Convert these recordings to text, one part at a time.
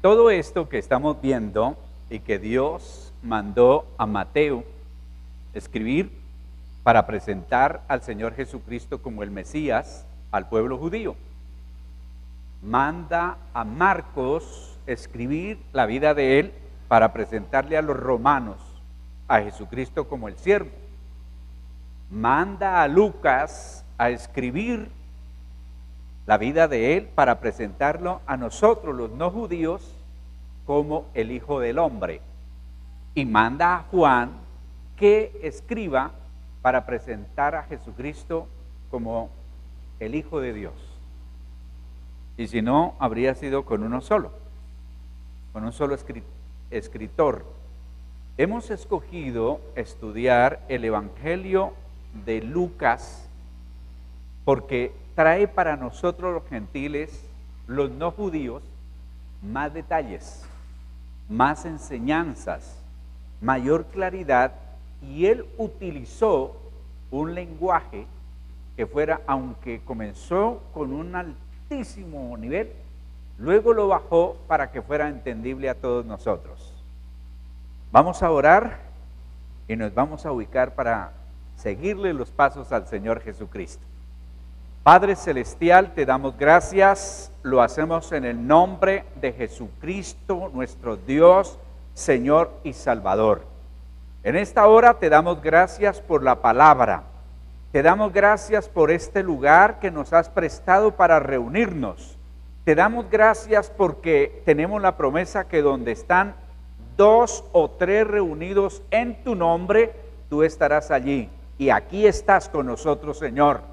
Todo esto que estamos viendo y que Dios mandó a Mateo escribir para presentar al Señor Jesucristo como el Mesías al pueblo judío. Manda a Marcos escribir la vida de él para presentarle a los romanos a Jesucristo como el siervo. Manda a Lucas a escribir la vida de él para presentarlo a nosotros los no judíos como el Hijo del Hombre. Y manda a Juan que escriba para presentar a Jesucristo como el Hijo de Dios. Y si no, habría sido con un solo escritor. Hemos escogido estudiar el Evangelio de Lucas porque trae para nosotros los gentiles, los no judíos, más detalles, más enseñanzas, mayor claridad, y él utilizó un lenguaje que fuera, aunque comenzó con un altísimo nivel, luego lo bajó para que fuera entendible a todos nosotros. Vamos a orar y nos vamos a ubicar para seguirle los pasos al Señor Jesucristo. Padre Celestial, te damos gracias, lo hacemos en el nombre de Jesucristo, nuestro Dios, Señor y Salvador. En esta hora te damos gracias por la palabra, te damos gracias por este lugar que nos has prestado para reunirnos. Te damos gracias porque tenemos la promesa que donde están 2 o 3 reunidos en tu nombre, tú estarás allí. Y aquí estás con nosotros, Señor.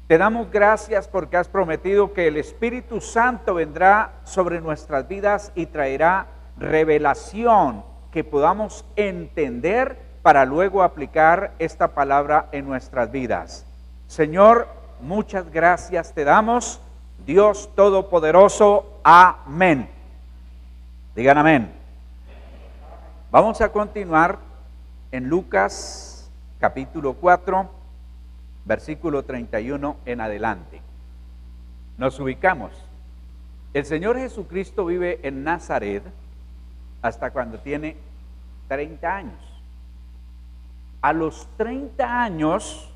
Te damos gracias porque has prometido que el Espíritu Santo vendrá sobre nuestras vidas y traerá revelación que podamos entender para luego aplicar esta palabra en nuestras vidas. Señor, muchas gracias te damos, Dios Todopoderoso. Amén. Digan amén. Vamos a continuar en Lucas capítulo 4, versículo 31 en adelante. Nos ubicamos. El Señor Jesucristo vive en Nazaret hasta cuando tiene 30 años. A los 30 años,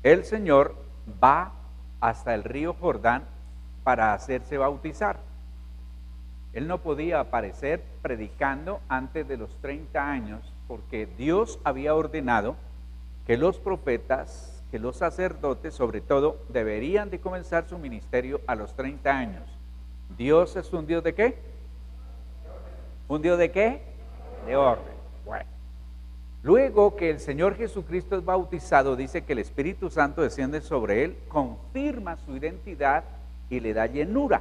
el Señor va hasta el río Jordán para hacerse bautizar. Él no podía aparecer predicando antes de los 30 años porque Dios había ordenado que los profetas, que los sacerdotes sobre todo, deberían de comenzar su ministerio a los 30 años. ¿Dios es un Dios de qué? ¿Un Dios de qué? De orden. Bueno. Luego que el Señor Jesucristo es bautizado, dice que el Espíritu Santo desciende sobre él, confirma su identidad y le da llenura.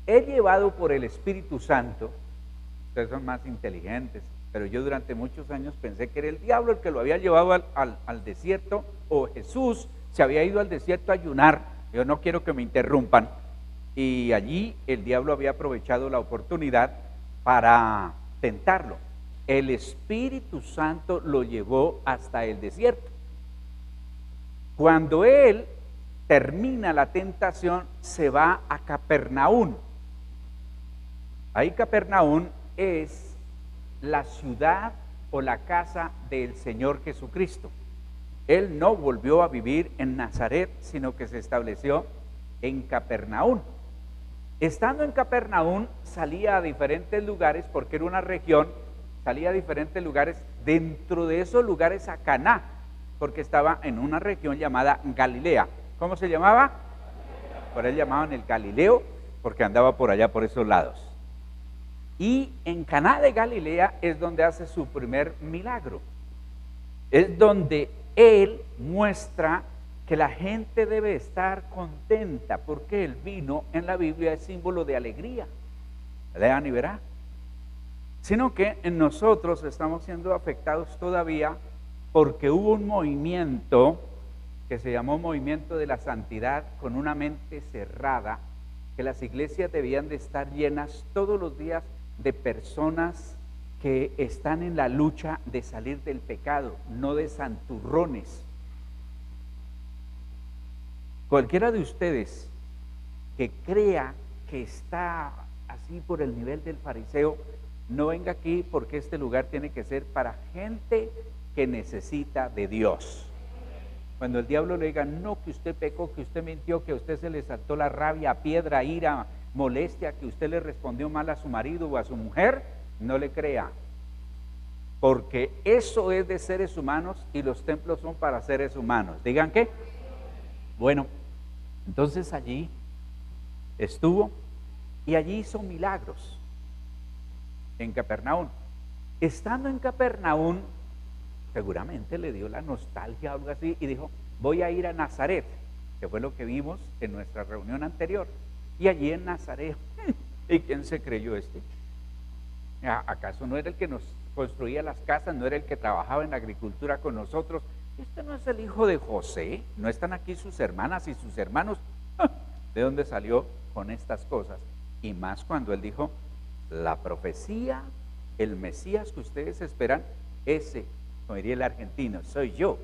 He llevado por el Espíritu Santo, ustedes son más inteligentes, pero yo durante muchos años pensé que era el diablo el que lo había llevado al desierto, o Jesús se había ido al desierto a ayunar. Yo no quiero que me interrumpan. Y allí el diablo había aprovechado la oportunidad para tentarlo. El Espíritu Santo lo llevó hasta el desierto. Cuando él termina la tentación, se va a Capernaum. Ahí Capernaum es la ciudad o la casa del Señor Jesucristo. Él no volvió a vivir en Nazaret, sino que se estableció en Capernaum. Estando en Capernaum, salía a diferentes lugares, porque era una región, salía a diferentes lugares, dentro de esos lugares a Caná, porque estaba en una región llamada Galilea. ¿Cómo se llamaba? Por él llamaban el Galileo, porque andaba por allá, por esos lados. Y en Caná de Galilea es donde hace su primer milagro. Es donde él muestra que la gente debe estar contenta, porque el vino en la Biblia es símbolo de alegría. Lean y verán. Sino que en nosotros estamos siendo afectados todavía porque hubo un movimiento que se llamó Movimiento de la Santidad, con una mente cerrada, que las iglesias debían de estar llenas todos los días de personas que están en la lucha de salir del pecado, no de santurrones. Cualquiera de ustedes que crea que está así por el nivel del fariseo, no venga aquí porque este lugar tiene que ser para gente que necesita de Dios. Cuando el diablo le diga, no, que usted pecó, que usted mintió, que a usted se le saltó la rabia, piedra, ira, molestia, que usted le respondió mal a su marido o a su mujer, no le crea. Porque eso es de seres humanos y los templos son para seres humanos. ¿Digan qué? Bueno, entonces allí estuvo y allí hizo milagros en Capernaum. Estando en Capernaum, seguramente le dio la nostalgia o algo así y dijo, voy a ir a Nazaret, que fue lo que vimos en nuestra reunión anterior. Y allí en Nazaret, ¿y quién se creyó este? ¿Acaso no era el que nos construía las casas, no era el que trabajaba en la agricultura con nosotros? ¿Este no es el hijo de José? ¿No están aquí sus hermanas y sus hermanos? ¿De dónde salió con estas cosas? Y más cuando él dijo, la profecía, el Mesías que ustedes esperan, ese, como diría el argentino, soy yo.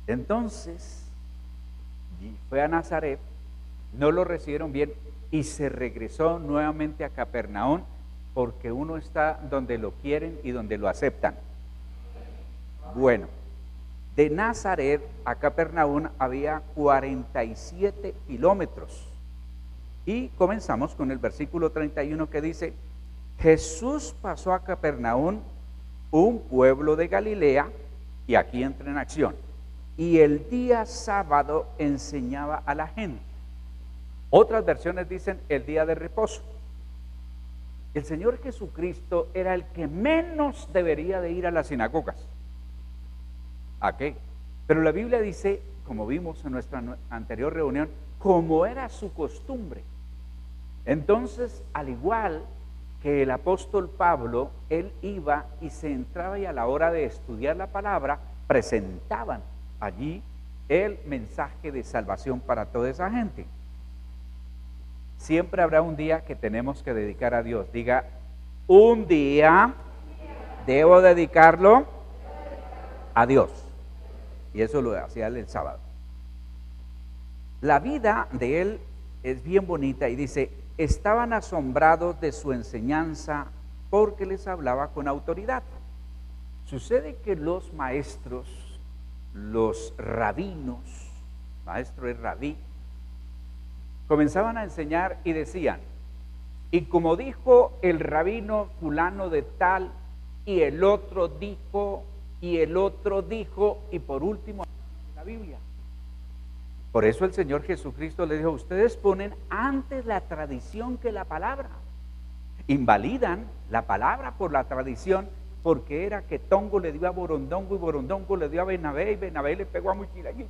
Entonces, fue a Nazaret, no lo recibieron bien y se regresó nuevamente a Capernaum, porque uno está donde lo quieren y donde lo aceptan. Bueno, de Nazaret a Capernaum había 47 kilómetros. Y comenzamos con el versículo 31 que dice, Jesús pasó a Capernaum, un pueblo de Galilea, y aquí entra en acción, y el día sábado enseñaba a la gente. Otras versiones dicen el día de reposo. El Señor Jesucristo era el que menos debería de ir a las sinagogas. ¿A qué? Pero la Biblia dice, como vimos en nuestra anterior reunión, como era su costumbre. Entonces, al igual que el apóstol Pablo, él iba y se entraba y a la hora de estudiar la palabra, presentaban allí el mensaje de salvación para toda esa gente. Siempre habrá un día que tenemos que dedicar a Dios. Diga, un día debo dedicarlo a Dios. Y eso lo hacía él el sábado. La vida de él es bien bonita y dice, estaban asombrados de su enseñanza porque les hablaba con autoridad. Sucede que los maestros, los rabinos, maestro es rabí, comenzaban a enseñar y decían, y como dijo el rabino fulano de tal, y el otro dijo, y el otro dijo, y por último la Biblia. Por eso el Señor Jesucristo le dijo, ustedes ponen antes la tradición que la palabra. Invalidan la palabra por la tradición, porque era que Tongo le dio a Borondongo y Borondongo le dio a Bernabé y Bernabé le pegó a Muchirayito.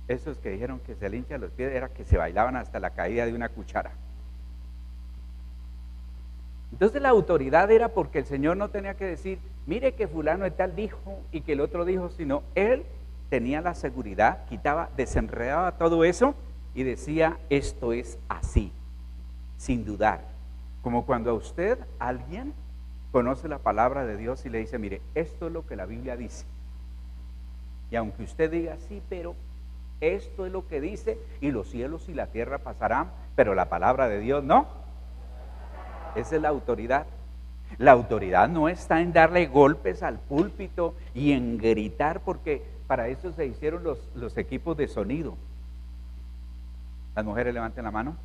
Esos que dijeron que se le hinchan los pies era que se bailaban hasta la caída de una cuchara. Entonces la autoridad era porque el Señor no tenía que decir, mire que fulano de tal dijo y que el otro dijo, sino él tenía la seguridad, quitaba, desenredaba todo eso y decía, esto es así, sin dudar. Como cuando a usted, alguien, conoce la palabra de Dios y le dice, mire, esto es lo que la Biblia dice. Y aunque usted diga, sí, pero esto es lo que dice, y los cielos y la tierra pasarán, pero la palabra de Dios no. Esa es la autoridad. La autoridad no está en darle golpes al púlpito y en gritar, porque para eso se hicieron los equipos de sonido. Las mujeres levanten la mano.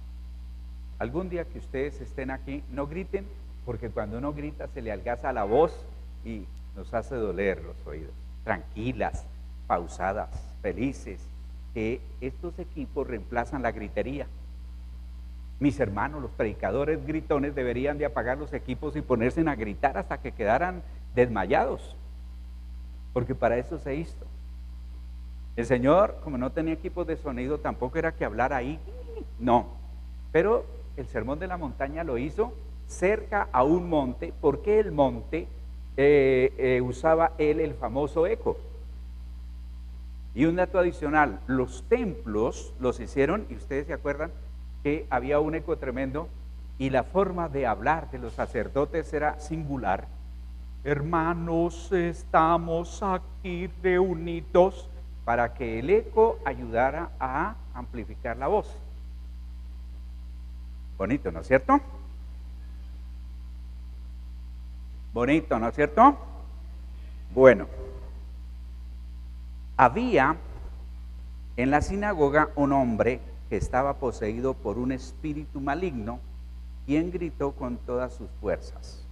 Algún día que ustedes estén aquí, no griten, porque cuando uno grita se le algaza la voz y nos hace doler los oídos. Tranquilas, pausadas, felices, que estos equipos reemplazan la gritería. Mis hermanos, los predicadores gritones deberían de apagar los equipos y ponerse a gritar hasta que quedaran desmayados, porque para eso se hizo. El Señor, como no tenía equipos de sonido, tampoco era que hablara ahí, no, pero el sermón de la montaña lo hizo cerca a un monte, porque el monte usaba él el famoso eco. Y un dato adicional, los templos los hicieron, y ustedes se acuerdan que había un eco tremendo, y la forma de hablar de los sacerdotes era singular. Hermanos, estamos aquí reunidos para que el eco ayudara a amplificar la voz. Bonito, ¿no es cierto? Bonito, ¿no es cierto? Bueno, había en la sinagoga un hombre que estaba poseído por un espíritu maligno, quien gritó con todas sus fuerzas.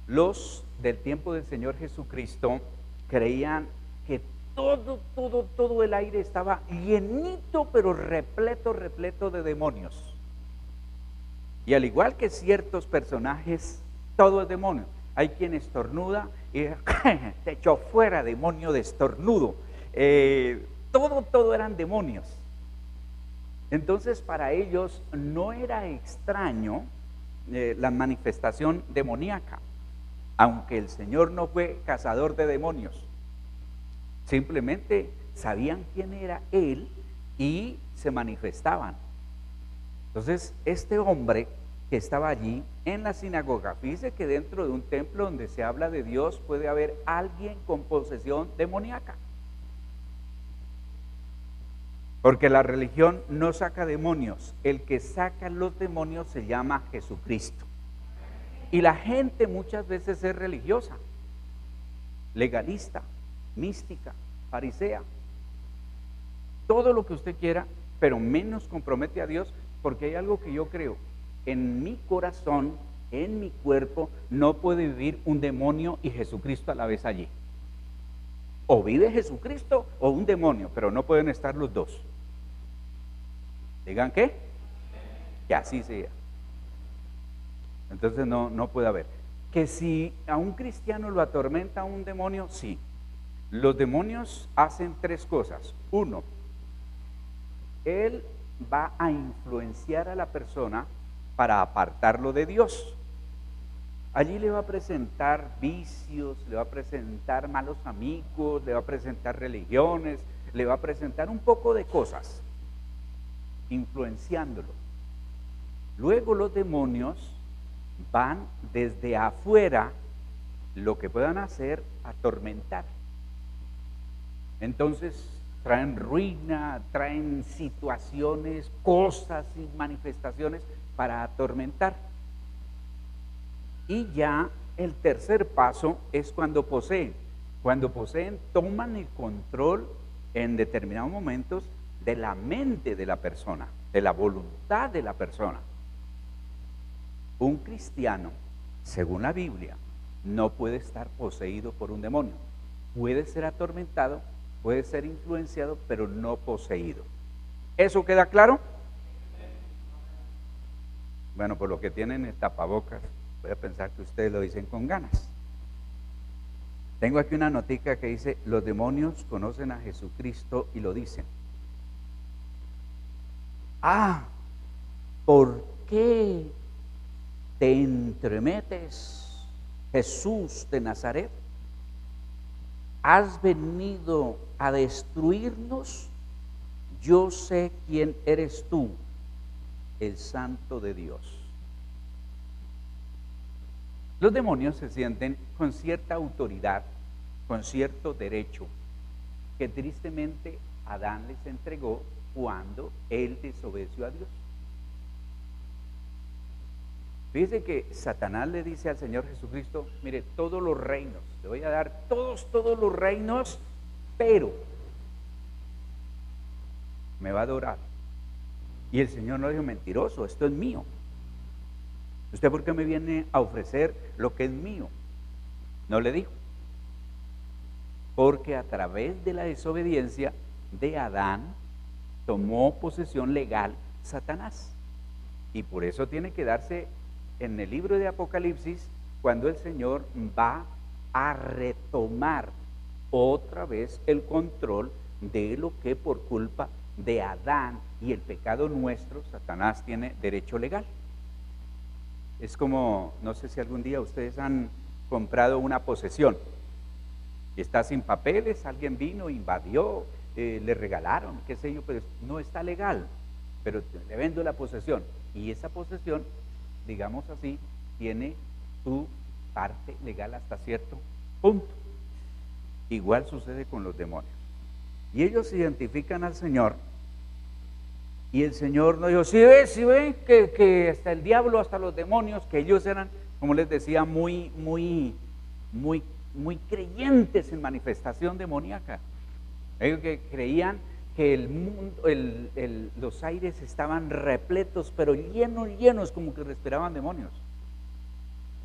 Los del tiempo del Señor Jesucristo creían que todo el aire estaba llenito, pero repleto de demonios. Y al igual que ciertos personajes, todo es demonio. Hay quien estornuda y se echó fuera, demonio de estornudo. Todo eran demonios. Entonces para ellos no era extraño la manifestación demoníaca, aunque el Señor no fue cazador de demonios. Simplemente sabían quién era Él y se manifestaban. Entonces este hombre que estaba allí en la sinagoga, fíjese que dentro de un templo donde se habla de Dios puede haber alguien con posesión demoníaca. Porque la religión no saca demonios, el que saca los demonios se llama Jesucristo. Y la gente muchas veces es religiosa, legalista, mística, farisea, todo lo que usted quiera, pero menos compromete a Dios, porque hay algo que yo creo, en mi corazón, en mi cuerpo, no puede vivir un demonio y Jesucristo a la vez allí. O vive Jesucristo o un demonio, pero no pueden estar los dos. ¿Digan qué? Que así sea. Entonces no puede haber. Que si a un cristiano lo atormenta un demonio, sí. Los demonios hacen tres cosas. Uno, él va a influenciar a la persona para apartarlo de Dios. Allí le va a presentar vicios, le va a presentar malos amigos, le va a presentar religiones, le va a presentar un poco de cosas, influenciándolo. Luego los demonios van desde afuera, lo que puedan hacer, atormentar. Entonces traen ruina, traen situaciones, cosas y manifestaciones para atormentar. Y ya el tercer paso es cuando poseen. Cuando poseen, toman el control en determinados momentos de la mente de la persona, de la voluntad de la persona. Un cristiano, según la Biblia, no puede estar poseído por un demonio. Puede ser atormentado, puede ser influenciado, pero no poseído. ¿Eso queda claro? Bueno, por lo que tienen el tapabocas, voy a pensar que ustedes lo dicen con ganas. Tengo aquí una notica que dice: los demonios conocen a Jesucristo y lo dicen. ¿Por qué te entremetes, Jesús de Nazaret? ¿Has venido a destruirnos? Yo sé quién eres tú, el Santo de Dios. Los demonios se sienten con cierta autoridad, con cierto derecho, que tristemente Adán les entregó cuando él desobedeció a Dios. Fíjese que Satanás le dice al Señor Jesucristo: mire, todos los reinos, le voy a dar todos los reinos, pero me va a adorar. Y el Señor no dijo: mentiroso, esto es mío. ¿Usted por qué me viene a ofrecer lo que es mío? No le dijo. Porque a través de la desobediencia de Adán tomó posesión legal Satanás. Y por eso tiene que darse en el libro de Apocalipsis, cuando el Señor va a retomar otra vez el control de lo que por culpa de Adán y el pecado nuestro, Satanás tiene derecho legal. Es como, no sé si algún día ustedes han comprado una posesión y está sin papeles, alguien vino, invadió, le regalaron, qué sé yo, pero no está legal, pero le vendo la posesión, y esa posesión, digamos así, tiene su parte legal hasta cierto punto. Igual sucede con los demonios. Y ellos identifican al Señor, y el Señor no dijo, si ven que hasta el diablo, hasta los demonios, que ellos eran, como les decía, muy creyentes en manifestación demoníaca. Ellos que creían que el mundo, los aires estaban repletos, pero llenos, como que respiraban demonios.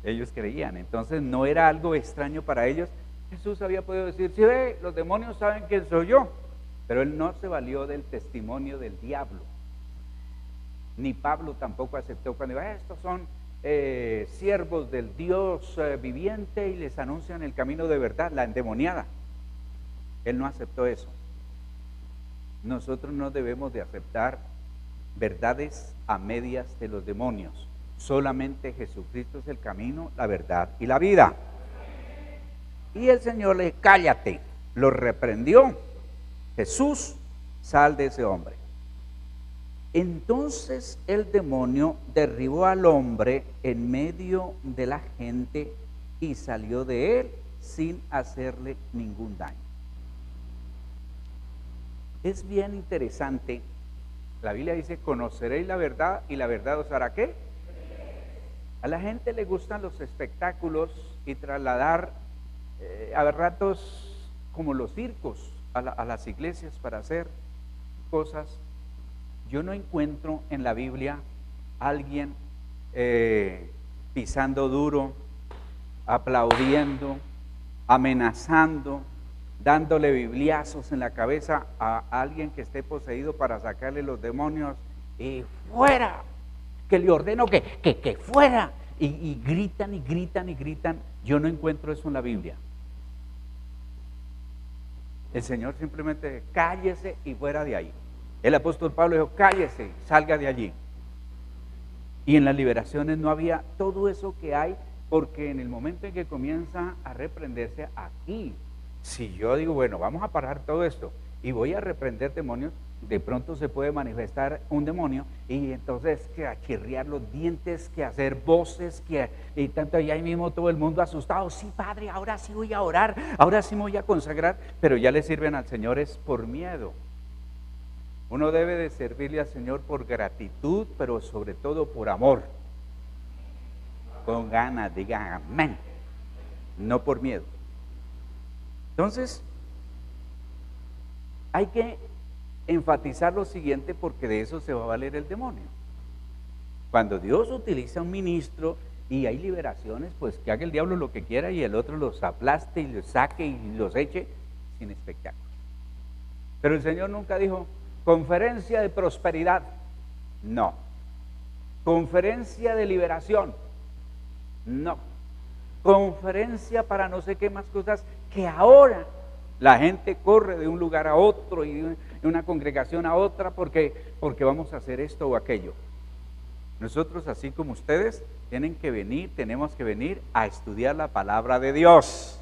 Ellos creían, entonces no era algo extraño para ellos. Jesús había podido decir, si ve, los demonios saben quién soy yo, pero él no se valió del testimonio del diablo. Ni Pablo tampoco aceptó cuando dijo, estos son siervos del Dios viviente y les anuncian el camino de verdad, la endemoniada. Él no aceptó eso. Nosotros no debemos de aceptar verdades a medias de los demonios. Solamente Jesucristo es el camino, la verdad y la vida. Y el Señor le dijo, cállate, lo reprendió. Jesús, sal de ese hombre. Entonces el demonio derribó al hombre en medio de la gente y salió de él sin hacerle ningún daño. Es bien interesante. La Biblia dice, conoceréis la verdad y la verdad os hará ¿qué? A la gente le gustan los espectáculos y trasladar a ratos como los circos a las iglesias para hacer cosas. Yo no encuentro en la Biblia alguien pisando duro, aplaudiendo, amenazando, dándole bibliazos en la cabeza a alguien que esté poseído para sacarle los demonios y fuera, que le ordeno que fuera, y gritan y gritan y gritan. Yo no encuentro eso en la Biblia. El Señor simplemente cállese y fuera de ahí. El apóstol Pablo dijo, cállese, salga de allí. Y en las liberaciones no había todo eso que hay, porque en el momento en que comienza a reprenderse aquí, si yo digo, bueno, vamos a parar todo esto y voy a reprender demonios, de pronto se puede manifestar un demonio y entonces que achirriar los dientes, que hacer voces, y tanto ahí mismo todo el mundo asustado. Sí, Padre, ahora sí voy a orar, ahora sí me voy a consagrar, pero ya le sirven al Señor es por miedo. Uno debe de servirle al Señor por gratitud, pero sobre todo por amor. Con ganas, digan amén, no por miedo. Entonces, hay que enfatizar lo siguiente, porque de eso se va a valer el demonio. Cuando Dios utiliza un ministro y hay liberaciones, pues que haga el diablo lo que quiera y el otro los aplaste y los saque y los eche sin espectáculo. Pero el Señor nunca dijo, conferencia de prosperidad. No. Conferencia de liberación. No. Conferencia para no sé qué más cosas, que ahora la gente corre de un lugar a otro y de una congregación a otra porque vamos a hacer esto o aquello. Nosotros, así como ustedes, tenemos que venir a estudiar la palabra de Dios.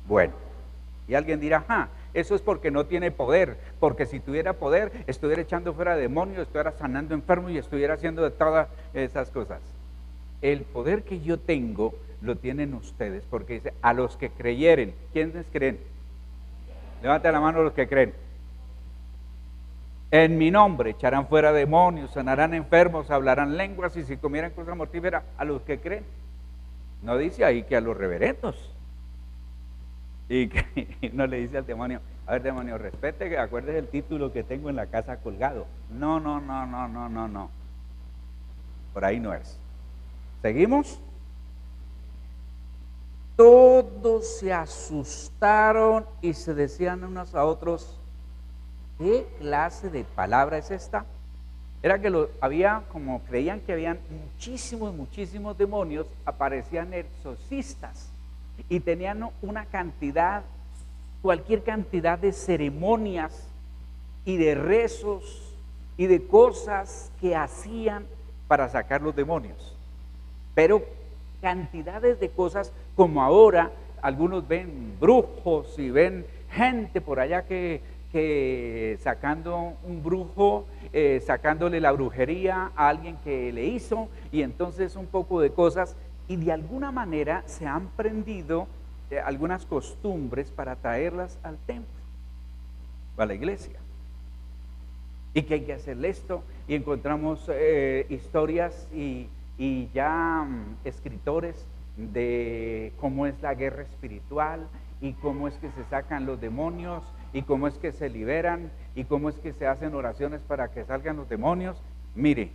Bueno, y alguien dirá, eso es porque no tiene poder, porque si tuviera poder, estuviera echando fuera demonios, estuviera sanando enfermos y estuviera haciendo de todas esas cosas. El poder que yo tengo lo tienen ustedes, porque dice, a los que creyeren. ¿Quiénes creen? Levanta la mano los que creen. En mi nombre echarán fuera demonios, sanarán enfermos, hablarán lenguas, y si comieran cosas mortíferas, a los que creen. No dice ahí que a los reverendos. Y que no le dice al demonio, a ver, demonio, respete, que acuérdese el título que tengo en la casa colgado. No. Por ahí no es. ¿Seguimos? Todos se asustaron y se decían unos a otros, ¿qué clase de palabra es esta? Era que como creían que habían muchísimos demonios, aparecían exorcistas y tenían cualquier cantidad de ceremonias y de rezos y de cosas que hacían para sacar los demonios. Pero cantidades de cosas, como ahora algunos ven brujos y ven gente por allá que sacando un brujo, sacándole la brujería a alguien que le hizo, y entonces un poco de cosas, y de alguna manera se han prendido algunas costumbres para traerlas al templo, a la iglesia. Y que hay que hacerle esto, y encontramos historias y ya escritores de cómo es la guerra espiritual, y cómo es que se sacan los demonios, y cómo es que se liberan, y cómo es que se hacen oraciones para que salgan los demonios. Mire,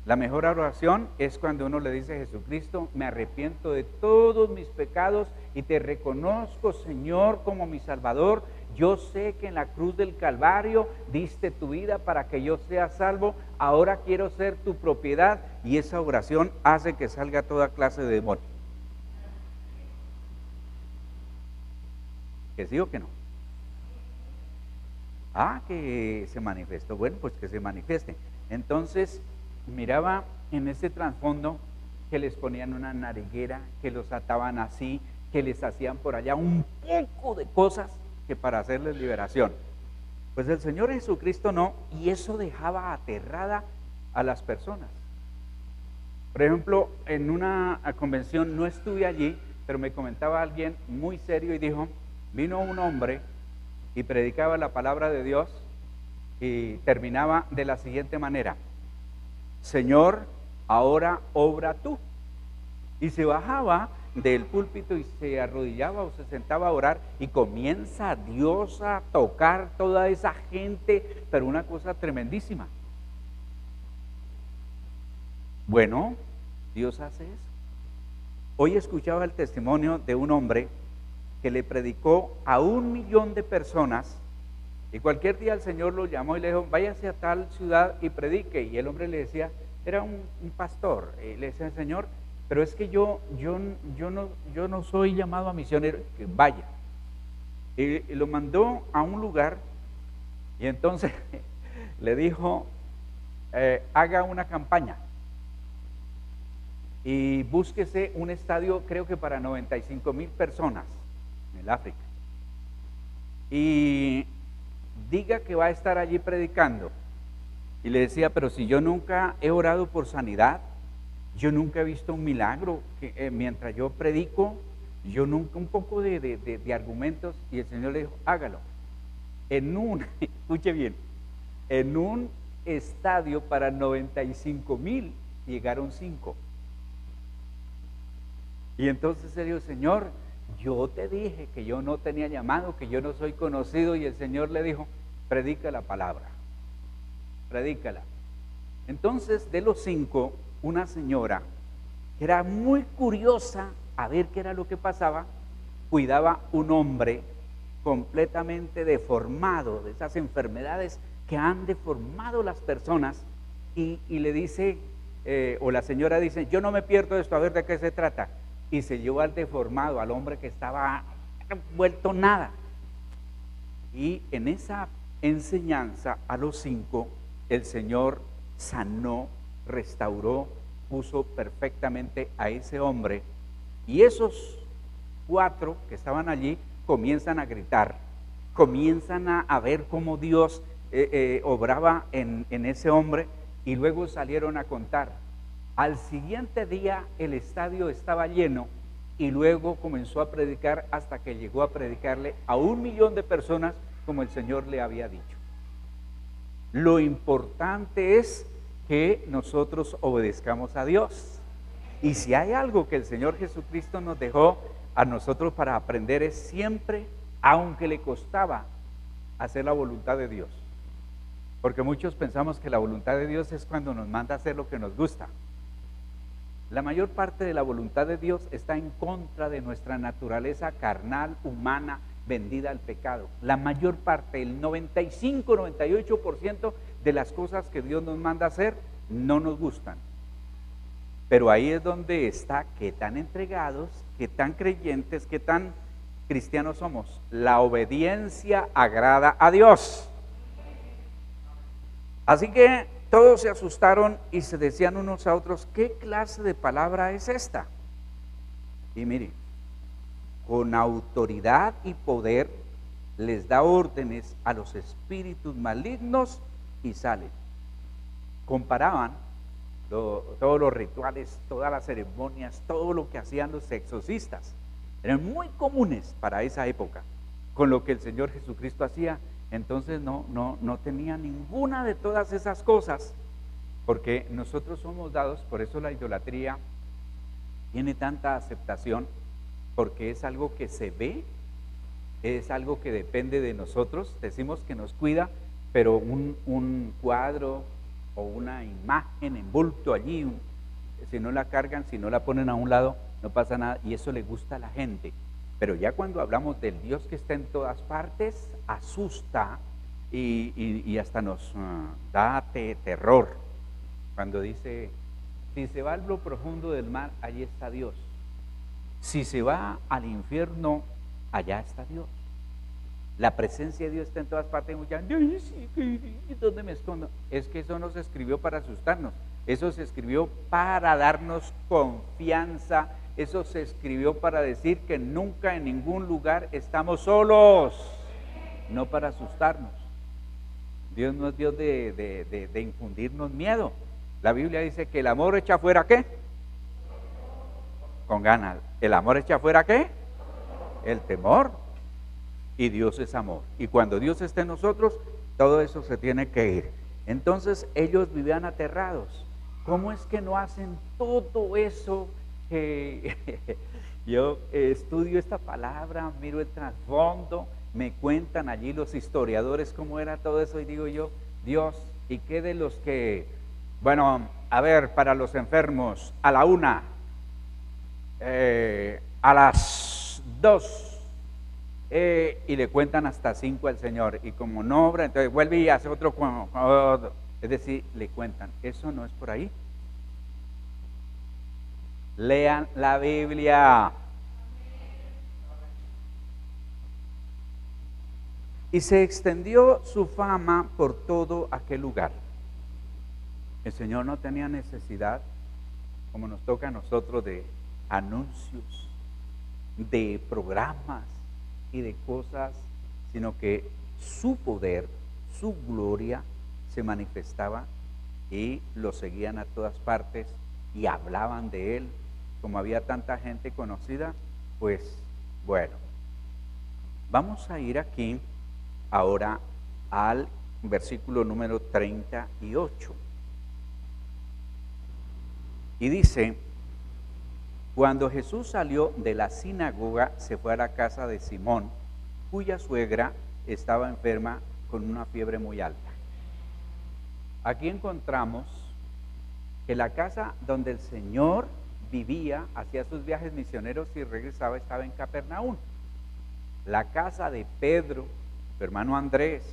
la mejor oración es cuando uno le dice a Jesucristo: me arrepiento de todos mis pecados y te reconozco, Señor, como mi Salvador. Yo sé que en la cruz del Calvario diste tu vida para que yo sea salvo. Ahora quiero ser tu propiedad. Y esa oración hace que salga toda clase de demonios. ¿Que sí o que no? Que se manifestó. Bueno, pues que se manifieste. Entonces, miraba en ese trasfondo que les ponían una nariguera, que los ataban así, que les hacían por allá un poco de cosas que para hacerles liberación. Pues el Señor Jesucristo no, y eso dejaba aterrada a las personas. Por ejemplo, en una convención, no estuve allí, pero me comentaba alguien muy serio y dijo: vino un hombre y predicaba la palabra de Dios y terminaba de la siguiente manera: Señor, ahora obra tú. Y se bajaba del púlpito y se arrodillaba o se sentaba a orar, y comienza Dios a tocar toda esa gente, pero una cosa tremendísima. Bueno, Dios hace eso. Hoy escuchaba el testimonio de un hombre que le predicó a 1.000.000 de personas, y cualquier día el Señor lo llamó y le dijo: váyase a tal ciudad y predique. Y el hombre le decía, era un pastor, y le decía: Señor, pero es que yo no soy llamado a misionero. Que vaya. Y lo mandó a un lugar, y entonces le dijo: haga una campaña y búsquese un estadio, creo que para 95.000 personas en el África, y diga que va a estar allí predicando. Y le decía: pero si yo nunca he orado por sanidad, yo nunca he visto un milagro, mientras yo predico, yo nunca, un poco de argumentos. Y el Señor le dijo: hágalo. Escuche bien, en un estadio para 95.000 llegaron 5. Y entonces él dijo: Señor, yo te dije que yo no tenía llamado, que yo no soy conocido. Y el Señor le dijo: predica la palabra, predícala. Entonces, de los 5, una señora que era muy curiosa a ver qué era lo que pasaba, cuidaba un hombre completamente deformado, de esas enfermedades que han deformado las personas, y le dice, o la señora dice: yo no me pierdo esto, a ver de qué se trata. Y se llevó al deformado, al hombre que estaba vuelto nada. Y en esa enseñanza a los 5, el Señor sanó, restauró, puso perfectamente a ese hombre. Y esos 4 que estaban allí comienzan a gritar, comienzan a ver cómo Dios obraba en ese hombre, y luego salieron a contar. Al siguiente día el estadio estaba lleno, y luego comenzó a predicar hasta que llegó a predicarle a 1.000.000 de personas, como el Señor le había dicho. Lo importante es que nosotros obedezcamos a Dios. Y si hay algo que el Señor Jesucristo nos dejó a nosotros para aprender, es siempre, aunque le costaba, hacer la voluntad de Dios. Porque muchos pensamos que la voluntad de Dios es cuando nos manda a hacer lo que nos gusta. La mayor parte de la voluntad de Dios está en contra de nuestra naturaleza carnal, humana, vendida al pecado. La mayor parte, el 95-98% de las cosas que Dios nos manda a hacer no nos gustan. Pero ahí es donde está qué tan entregados, qué tan creyentes, qué tan cristianos somos. La obediencia agrada a Dios. Así que todos se asustaron y se decían unos a otros: ¿qué clase de palabra es esta? Y mire, con autoridad y poder les da órdenes a los espíritus malignos y salen. Comparaban todos los rituales, todas las ceremonias, todo lo que hacían los exorcistas. eran muy comunes para esa época, con lo que el Señor Jesucristo hacía. Entonces no tenía ninguna de todas esas cosas, porque nosotros somos dados, por eso la idolatría tiene tanta aceptación, porque es algo que se ve, es algo que depende de nosotros. Decimos que nos cuida, pero un cuadro o una imagen en bulto allí, si no la cargan, si no la ponen a un lado, no pasa nada, y eso le gusta a la gente. Pero ya cuando hablamos del Dios que está en todas partes, asusta y hasta nos da terror. Cuando dice, si se va al lo profundo del mar, allí está Dios. Si se va al infierno, allá está Dios. La presencia de Dios está en todas partes. Muchas veces, ¿dónde me escondo? Es que eso no se escribió para asustarnos, eso se escribió para darnos confianza, eso se escribió para decir que nunca en ningún lugar estamos solos, no para asustarnos. Dios no es Dios de infundirnos miedo. La Biblia dice que el amor echa fuera ¿qué? Con ganas. ¿El amor echa fuera qué? El temor. Y Dios es amor. Y cuando Dios está en nosotros, todo eso se tiene que ir. Entonces ellos vivían aterrados. ¿Cómo es que no hacen todo eso? Yo estudio esta palabra, miro el trasfondo, me cuentan allí los historiadores cómo era todo eso, y digo yo, Dios, ¿y qué de los que, bueno, a ver, para los enfermos, a la 1, a las 2, y le cuentan hasta 5 al Señor, y como no obra, entonces vuelve y hace otro, es decir, le cuentan. Eso no es por ahí. Lean la Biblia. Y se extendió su fama por todo aquel lugar. El Señor no tenía necesidad, como nos toca a nosotros, de anuncios, de programas y de cosas, sino que su poder, su gloria se manifestaba y lo seguían a todas partes y hablaban de él. Como había tanta gente conocida, pues bueno, vamos a ir aquí ahora al versículo número 38. Y dice, cuando Jesús salió de la sinagoga, se fue a la casa de Simón, cuya suegra estaba enferma con una fiebre muy alta. Aquí encontramos que la casa donde el Señor vivía, hacía sus viajes misioneros y regresaba, estaba en Capernaum. La casa de Pedro, su hermano Andrés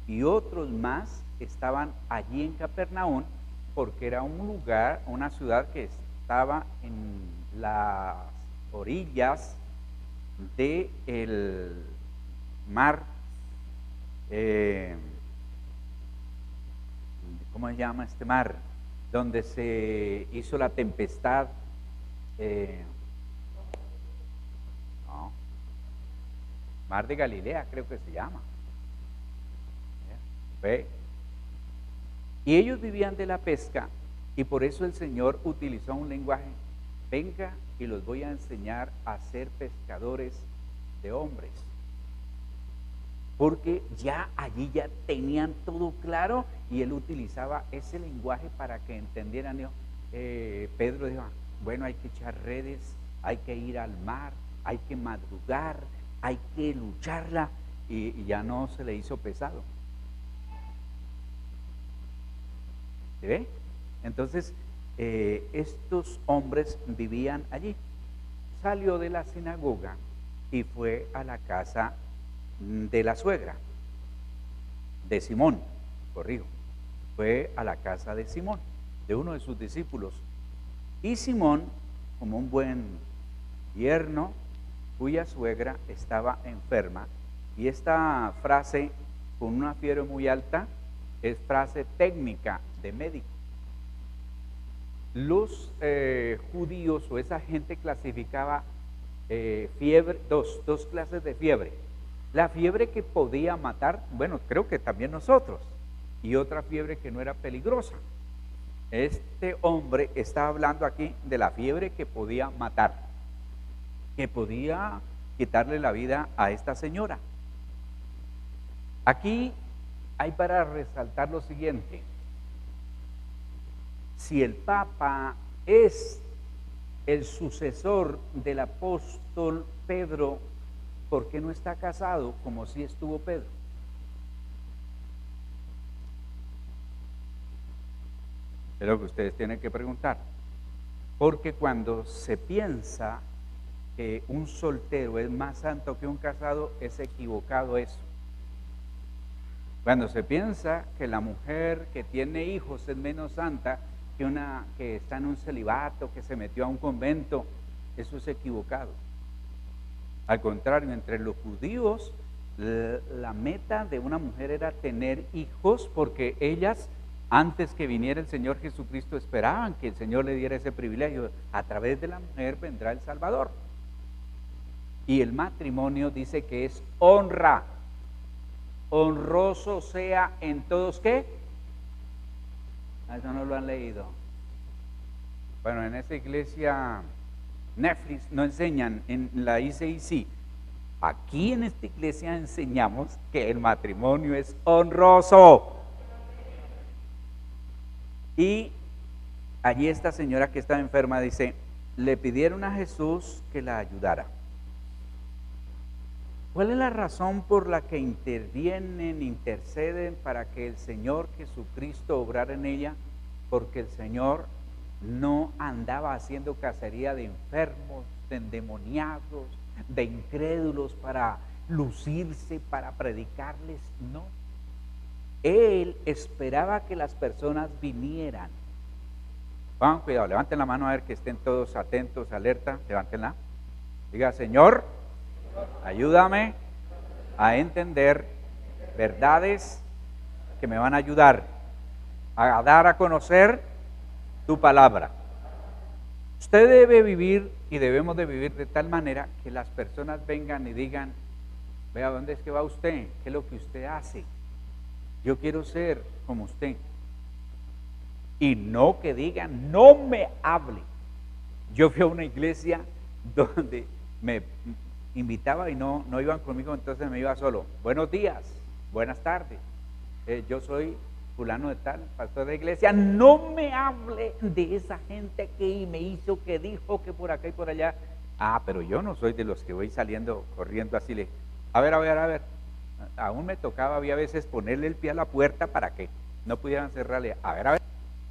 y otros más estaban allí en Capernaum, porque era un lugar, una ciudad que estaba en las orillas del mar, ¿cómo se llama este mar? Donde se hizo la tempestad, no, Mar de Galilea creo que se llama. ¿Ve? Y ellos vivían de la pesca, y por eso el Señor utilizó un lenguaje: venga y los voy a enseñar a ser pescadores de hombres. Porque ya allí ya tenían todo claro, y él utilizaba ese lenguaje para que entendieran. Pedro dijo, bueno, hay que echar redes, hay que ir al mar, hay que madrugar, hay que lucharla, y ya no se le hizo pesado. ¿Se ve? Entonces, estos hombres vivían allí. Salió de la sinagoga y fue a la casa de la suegra, de Simón, corrijo, fue a la casa de Simón, de uno de sus discípulos. Y Simón, como un buen yerno, cuya suegra estaba enferma, y esta frase, con una fiebre muy alta, es frase técnica de médico. Los judíos o esa gente clasificaba fiebre, dos clases de fiebre. La fiebre que podía matar, bueno, creo que también nosotros, y otra fiebre que no era peligrosa. Este hombre está hablando aquí de la fiebre que podía matar. que podía quitarle la vida a esta señora. Aquí hay para resaltar lo siguiente: si el Papa es el sucesor del apóstol Pedro, ¿por qué no está casado como si estuvo Pedro? Es lo que ustedes tienen que preguntar. Porque cuando se piensa que un soltero es más santo que un casado, es equivocado eso. Cuando se piensa que la mujer que tiene hijos es menos santa que una que está en un celibato, que se metió a un convento, eso es equivocado. Al contrario, entre los judíos, la meta de una mujer era tener hijos, porque ellas, antes que viniera el Señor Jesucristo, esperaban que el Señor le diera ese privilegio. A través de la mujer vendrá el Salvador. Y el matrimonio dice que es honra. Honroso sea en todos, ¿qué? Eso no lo han leído. Bueno, en esta iglesia Netflix no enseñan, en la ICIC. Aquí en esta iglesia enseñamos que el matrimonio es honroso. Y allí esta señora que estaba enferma dice, le pidieron a Jesús que la ayudara. ¿Cuál es la razón por la que intervienen, interceden para que el Señor Jesucristo obrara en ella? Porque el Señor no andaba haciendo cacería de enfermos, de endemoniados, de incrédulos para lucirse, para predicarles, no. Él esperaba que las personas vinieran. Pongan cuidado, levanten la mano a ver que estén todos atentos, alerta, levántenla. Diga, Señor, ayúdame a entender verdades que me van a ayudar a dar a conocer tu palabra. Usted debe vivir y debemos de vivir de tal manera que las personas vengan y digan, vea, ¿dónde es que va usted? ¿Qué es lo que usted hace? Yo quiero ser como usted. Y no que digan, no me hable. Yo fui a una iglesia donde me invitaba y no iban conmigo, entonces me iba solo. Buenos días, buenas tardes. Yo soy fulano de tal, pastor de iglesia. No me hable de esa gente que me hizo, que dijo, que por acá y por allá. Ah, pero yo no soy de los que voy saliendo, corriendo así. A ver. Aún me tocaba, había veces ponerle el pie a la puerta para que no pudieran cerrarle. A ver.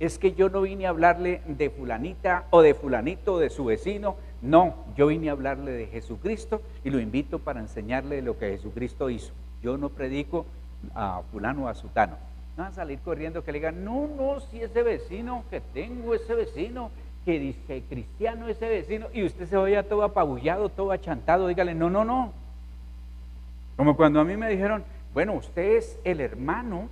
Es que yo no vine a hablarle de fulanita o de fulanito o de su vecino. No, yo vine a hablarle de Jesucristo y lo invito para enseñarle lo que Jesucristo hizo. Yo no predico a fulano o a sutano. No van a salir corriendo que le digan, no, si ese vecino que tengo, ese vecino que dice cristiano, ese vecino, y usted se vaya todo apabullado, todo achantado, dígale, no. Como cuando a mí me dijeron, bueno, usted es el hermano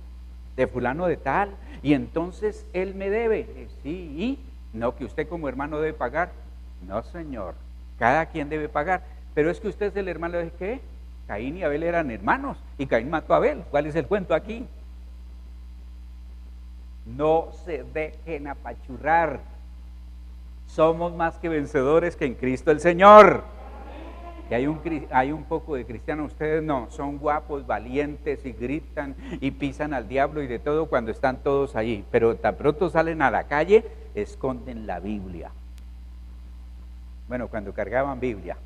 de fulano de tal, y entonces él me debe. Sí, y no que usted como hermano debe pagar. No, señor, cada quien debe pagar. Pero es que usted es el hermano de ¿qué? Caín y Abel eran hermanos, y Caín mató a Abel. ¿Cuál es el cuento aquí? No se dejen apachurrar. Somos más que vencedores que en Cristo el Señor. Y hay un poco de cristianos, ustedes no, son guapos, valientes y gritan y pisan al diablo y de todo cuando están todos allí, pero tan pronto salen a la calle, esconden la Biblia. Bueno, cuando cargaban Biblia,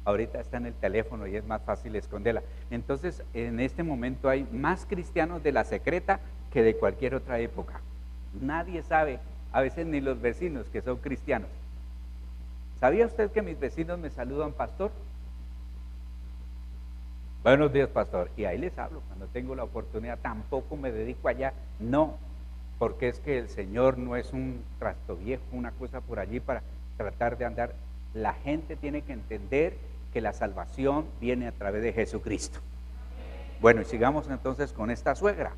ahorita está en el teléfono y es más fácil esconderla. Entonces, en este momento hay más cristianos de la secreta que de cualquier otra época. Nadie sabe, a veces ni los vecinos que son cristianos. ¿Sabía usted que mis vecinos me saludan, pastor? Buenos días, pastor. Y ahí les hablo cuando tengo la oportunidad. Tampoco me dedico allá, no, porque es que el Señor no es un trasto viejo, una cosa por allí para tratar de andar. La gente tiene que entender que la salvación viene a través de Jesucristo. Bueno, y sigamos entonces con esta suegra.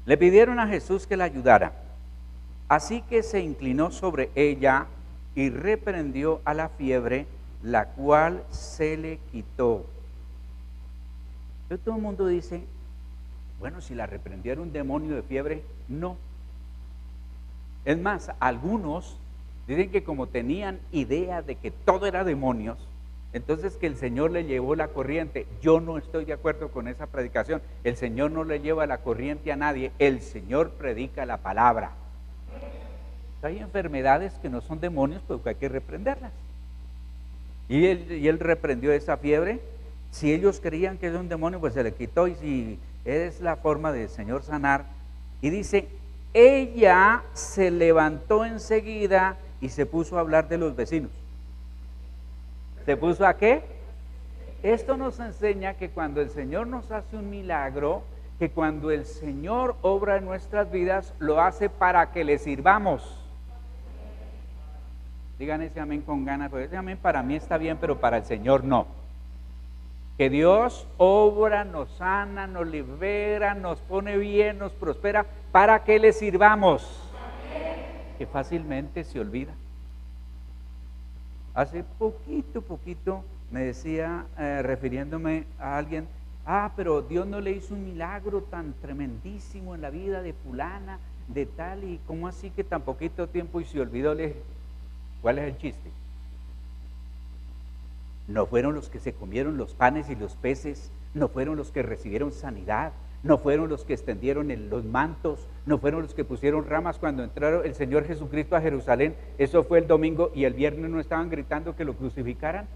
Le pidieron a Jesús que la ayudara, así que se inclinó sobre ella y reprendió a la fiebre, la cual se le quitó. Entonces todo el mundo dice, bueno, si la reprendiera un demonio de fiebre, no. Es más, algunos Dicen que como tenían idea de que todo era demonios, entonces que el Señor le llevó la corriente. Yo no estoy de acuerdo con esa predicación. El Señor no le lleva la corriente a nadie. El Señor predica la palabra. Hay enfermedades que no son demonios, pero que hay que reprenderlas. Y él reprendió esa fiebre. Si ellos creían que era un demonio, pues se le quitó. Y si es la forma del Señor sanar. Y dice, ella se levantó enseguida y se puso a hablar de los vecinos. ¿Se puso a qué? Esto nos enseña que cuando el Señor nos hace un milagro, que cuando el Señor obra en nuestras vidas, lo hace para que le sirvamos. Digan ese amén con ganas, porque ese amén para mí está bien, pero para el Señor no. Que Dios obra, nos sana, nos libera, nos pone bien, nos prospera, para que le sirvamos. Que fácilmente se olvida. Hace poquito me decía, refiriéndome a alguien, pero Dios no le hizo un milagro tan tremendísimo en la vida de fulana, de tal, y cómo así que tan poquito tiempo y se olvidó. ¿Cuál es el chiste? No fueron los que se comieron los panes y los peces, no fueron los que recibieron sanidad, no fueron los que extendieron los mantos, no fueron los que pusieron ramas cuando entraron el Señor Jesucristo a Jerusalén. Eso fue el domingo, y el viernes no estaban gritando que lo crucificaran.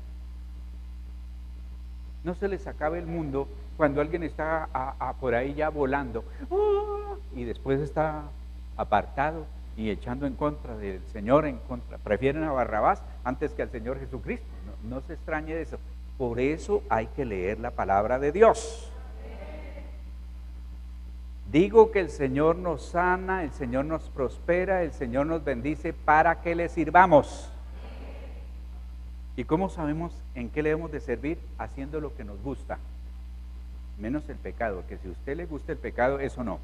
No se les acabe el mundo cuando alguien está por ahí ya volando, y después está apartado y echando en contra del Señor, prefieren a Barrabás antes que al Señor Jesucristo. No se extrañe de eso. Por eso hay que leer la palabra de Dios. Digo que el Señor nos sana, el Señor nos prospera, el Señor nos bendice para que le sirvamos. ¿Y cómo sabemos en qué le debemos de servir? Haciendo lo que nos gusta, menos el pecado, que si a usted le gusta el pecado, eso no.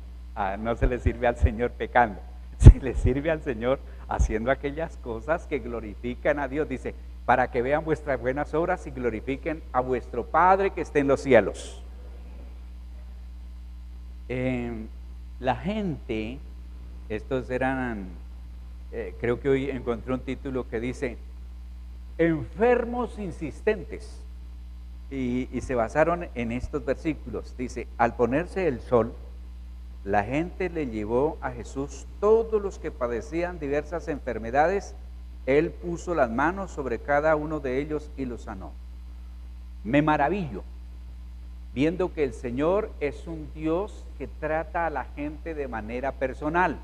No se le sirve al Señor pecando, se le sirve al Señor haciendo aquellas cosas que glorifican a Dios. Dice, para que vean vuestras buenas obras y glorifiquen a vuestro Padre que está en los cielos. La gente, estos eran, creo que hoy encontré un título que dice, enfermos insistentes, y se basaron en estos versículos. Dice, al ponerse el sol, la gente le llevó a Jesús todos los que padecían diversas enfermedades. Él puso las manos sobre cada uno de ellos y los sanó. Me maravillo viendo que el Señor es un Dios que trata a la gente de manera personal.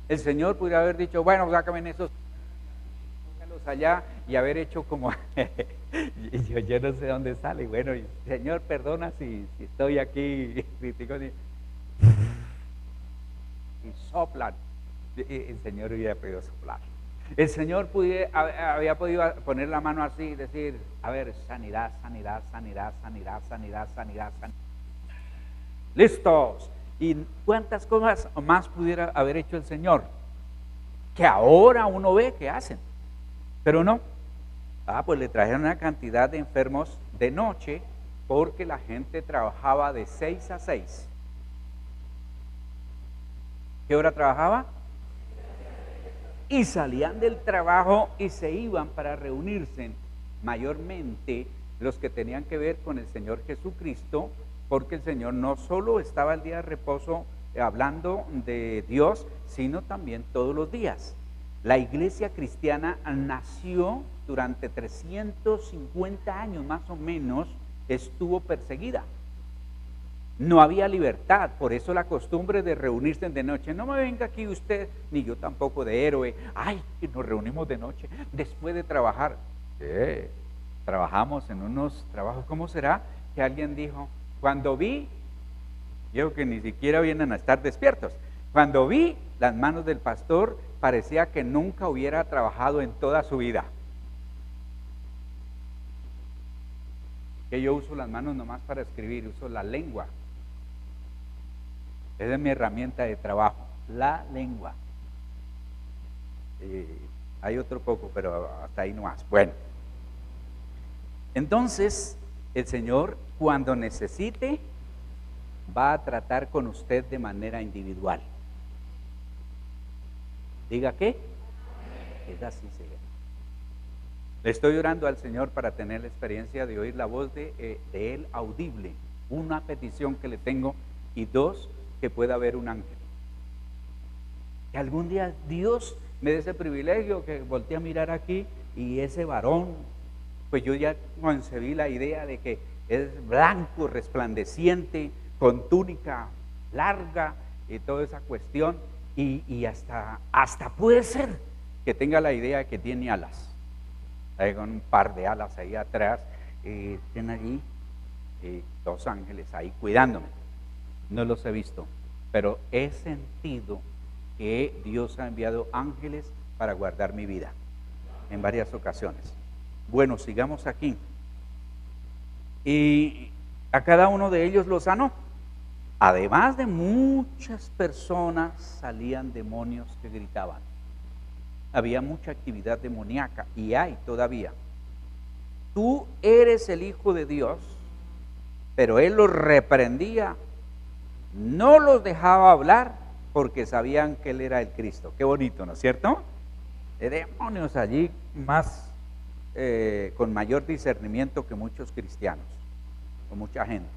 El Señor pudiera haber dicho, bueno, sácame esos, póngalos allá, y haber hecho como, yo no sé dónde sale. Bueno, Señor, perdona si estoy aquí, y soplan. El Señor hubiera podido soplar. El Señor había podido poner la mano así y decir, a ver, sanidad, sanidad, sanidad, sanidad, sanidad, sanidad, sanidad. ¡Listos! ¿Y cuántas cosas más pudiera haber hecho el Señor? Que ahora uno ve que hacen, pero no. Pues le trajeron una cantidad de enfermos de noche, porque la gente trabajaba de 6 a 6. ¿Qué hora trabajaba? Y salían del trabajo y se iban para reunirse, mayormente los que tenían que ver con el Señor Jesucristo, porque el Señor no solo estaba el día de reposo hablando de Dios, sino también todos los días. La iglesia cristiana nació durante 350 años más o menos, estuvo perseguida. No había libertad, por eso la costumbre de reunirse de noche. No me venga aquí usted, ni yo tampoco, de héroe. Ay, que nos reunimos de noche, después de trabajar. Trabajamos en unos trabajos. ¿Cómo será que alguien dijo, cuando vi, yo que ni siquiera vienen a estar despiertos, cuando vi las manos del pastor, parecía que nunca hubiera trabajado en toda su vida? Que yo uso las manos nomás para escribir, uso la lengua. Esa es mi herramienta de trabajo, la lengua. Hay otro poco, pero hasta ahí no más. Bueno, entonces el Señor, cuando necesite, va a tratar con usted de manera individual. ¿Diga qué? es así sea. Le estoy orando al Señor para tener la experiencia de oír la voz de Él audible, una petición que le tengo, y dos, que pueda haber un ángel. Que algún día Dios me dé ese privilegio, que voltee a mirar aquí y ese varón, pues yo ya concebí la idea de que es blanco, resplandeciente, con túnica larga y toda esa cuestión, y hasta puede ser que tenga la idea de que tiene alas, ahí con un par de alas ahí atrás, estén allí dos ángeles ahí cuidándome. No los he visto, pero he sentido que Dios ha enviado ángeles para guardar mi vida en varias ocasiones. Bueno, sigamos aquí. Y a cada uno de ellos lo sanó. Además de muchas personas, salían demonios que gritaban. Había mucha actividad demoníaca, y hay todavía. Tú eres el Hijo de Dios, pero él los reprendía, no los dejaba hablar, porque sabían que él era el Cristo. Qué bonito, ¿no es cierto? Demonios allí con mayor discernimiento que muchos cristianos, o mucha gente.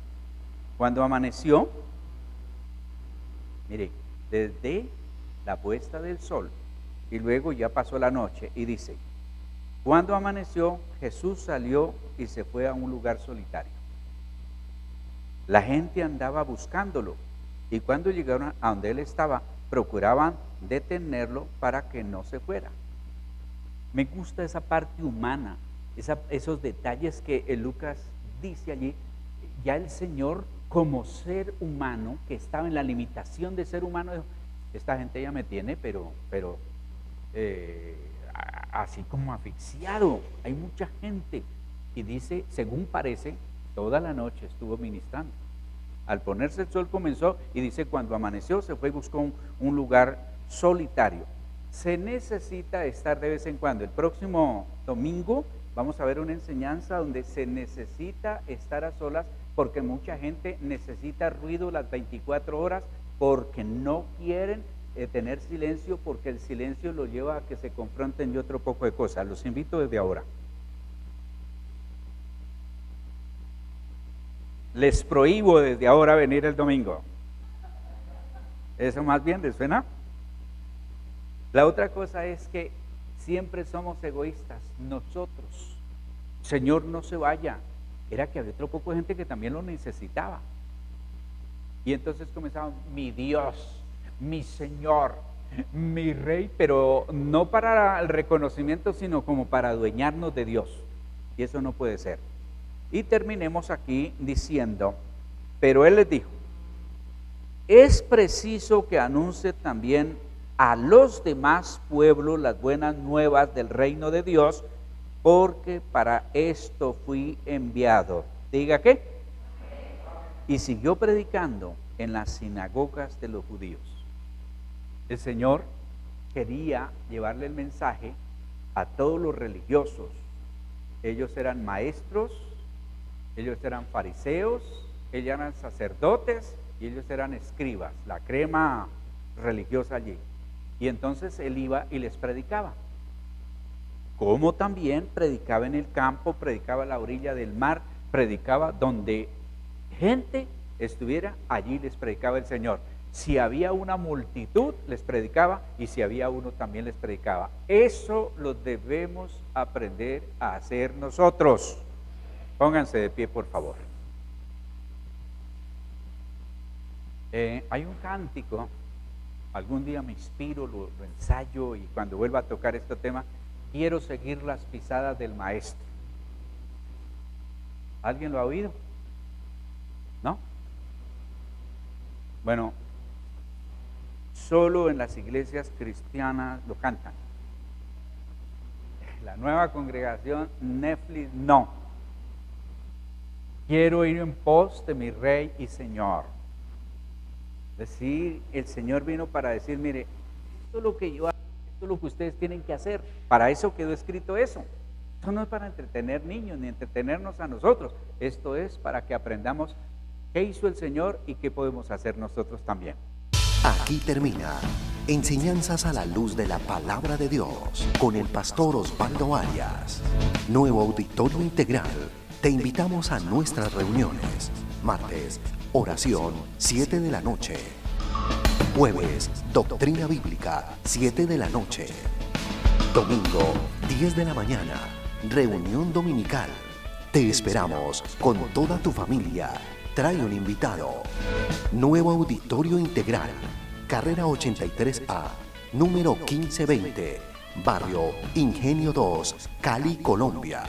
Cuando amaneció, mire, desde la puesta del sol, y luego ya pasó la noche, y dice, cuando amaneció, Jesús salió y se fue a un lugar solitario. La gente andaba buscándolo, y cuando llegaron a donde él estaba, procuraban detenerlo para que no se fuera. Me gusta esa parte humana, esos detalles que Lucas dice allí. Ya el Señor, como ser humano, que estaba en la limitación de ser humano, dijo, esta gente ya me tiene, pero así como asfixiado. Hay mucha gente. Y dice, según parece, toda la noche estuvo ministrando. Al ponerse el sol comenzó, y dice, cuando amaneció se fue y buscó un lugar solitario. Se necesita estar de vez en cuando. El próximo domingo vamos a ver una enseñanza donde se necesita estar a solas, porque mucha gente necesita ruido las 24 horas, porque no quieren tener silencio, porque el silencio lo lleva a que se confronten y otro poco de cosas. Los invito desde ahora. Les prohíbo desde ahora venir el domingo. ¿Eso más bien les suena? La otra cosa es que siempre somos egoístas, nosotros. Señor, no se vaya. Era que había otro poco de gente que también lo necesitaba. Y entonces comenzaban, mi Dios, mi Señor, mi Rey, pero no para el reconocimiento, sino como para adueñarnos de Dios. Y eso no puede ser. Y terminemos aquí diciendo, pero él les dijo, es preciso que anuncie también a los demás pueblos las buenas nuevas del reino de Dios, porque para esto fui enviado. ¿Diga qué? Y siguió predicando en las sinagogas de los judíos. El Señor quería llevarle el mensaje a todos los religiosos. Ellos eran maestros, ellos eran fariseos, ellos eran sacerdotes y ellos eran escribas, la crema religiosa allí. Y entonces él iba y les predicaba. Como también predicaba en el campo, predicaba a la orilla del mar, predicaba donde gente estuviera, allí les predicaba el Señor. Si había una multitud, les predicaba, y si había uno, también les predicaba. Eso lo debemos aprender a hacer nosotros. Pónganse de pie, por favor. Hay un cántico, algún día me inspiro, lo ensayo, y cuando vuelva a tocar este tema, quiero seguir las pisadas del maestro. ¿Alguien lo ha oído? ¿No? Bueno, solo en las iglesias cristianas lo cantan. La nueva congregación Netflix no. Quiero ir en pos de mi Rey y Señor. Decir, el Señor vino para decir, mire, esto es lo que yo hago, esto es lo que ustedes tienen que hacer. Para eso quedó escrito eso. Esto no es para entretener niños ni entretenernos a nosotros. Esto es para que aprendamos qué hizo el Señor y qué podemos hacer nosotros también. Aquí termina Enseñanzas a la luz de la palabra de Dios con el pastor Osvaldo Arias. Nuevo Auditorio Integral. Te invitamos a nuestras reuniones. Martes, oración, 7 de la noche. Jueves, doctrina bíblica, 7 de la noche. Domingo, 10 de la mañana, reunión dominical. Te esperamos con toda tu familia. Trae un invitado. Nuevo Auditorio Integral. Carrera 83A, número 1520, Barrio Ingenio 2, Cali, Colombia.